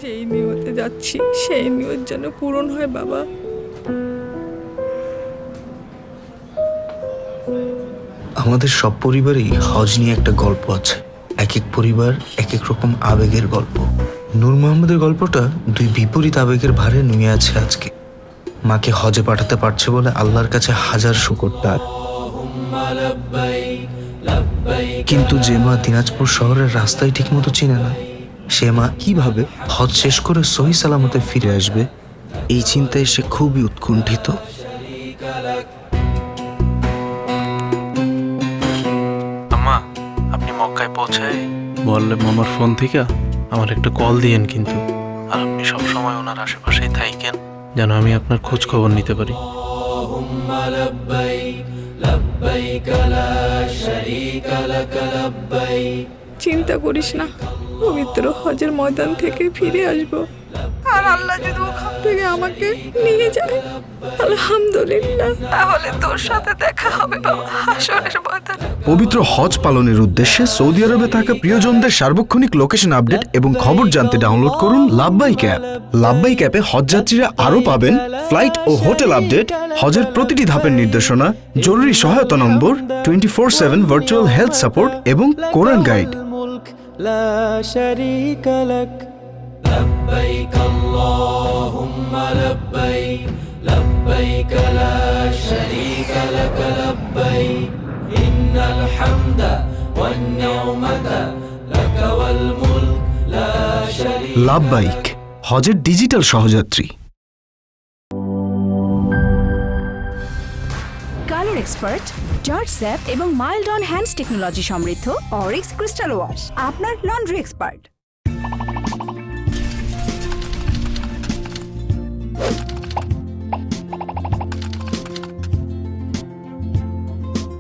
যেই নিয়তে যাচ্ছি সেই নিয়ত যেন পূরণ হয় বাবা। আমাদের সব পরিবারেই হজ নিয়ে একটা গল্প আছে। এক এক পরিবার এক এক রকম আবেগের গল্প। নূর মোহাম্মদের গল্পটা দুই বিপরীত আবেগের ভারে নুয়ে আছে আজকে। মাকে হজে পাঠাতে পারছে বলে আল্লাহর কাছে হাজার শুকর তার। কিন্তু যে মা দিনাজপুর শহরের রাস্তায় ঠিক মতো চিনে না, সে মা কিভাবে হজ শেষ করে সহি সালামতে ফিরে আসবে, এই চিন্তায় সে খুবই উৎকণ্ঠিত। আম্মা, আপনি মক্কায় পৌঁছায় বললে মামার ফোন থেকে আমার একটা কল দিয়েন কিন্তু। আর আপনি সবসময় ওনার আশেপাশেই থাকেন যেন আমি আপনার খোঁজ খবর নিতে পারি। চিন্তা করিস না, পবিত্র হজের ময়দান থেকে ফিরে আসব। আর আল্লাহ যদি ওখান থেকে আমাকে নিয়ে যায়, আলহামদুলিল্লাহ, তাহলে তোর সাথে দেখা হবে বাবা হাশরের ময়দানে। পবিত্র হজ পালনের উদ্দেশ্যে সৌদি আরবে থাকা প্রিয়জনদের সার্বক্ষণিক লোকেশন আপডেট এবং খবর জানতে ডাউনলোড করুন লাব্বাইক অ্যাপ। লাব্বাইক অ্যাপে হজযাত্রীরা আরও পাবেন ফ্লাইট ও হোটেল আপডেট, হজের প্রতিটি ধাপের নির্দেশনা, জরুরি সহায়তা নম্বর, 24/7 ভার্চুয়াল হেলথ সাপোর্ট এবং কোরআন গাইড। لبيك اللهم لبيك لبيك لا شريك لك لبيك إن الحمد والنعمة لك والملك لا شريك লাব্বাইক, হজের ডিজিটাল সহযাত্রী। কালার এক্সপার্ট, জর্জ স্যাপ এবং মাইল্ড অন হ্যান্ডস টেকনোলজি সমৃদ্ধ অরিক্স ক্রিস্টাল ওয়াশ আপনার লন্ড্রি এক্সপার্ট।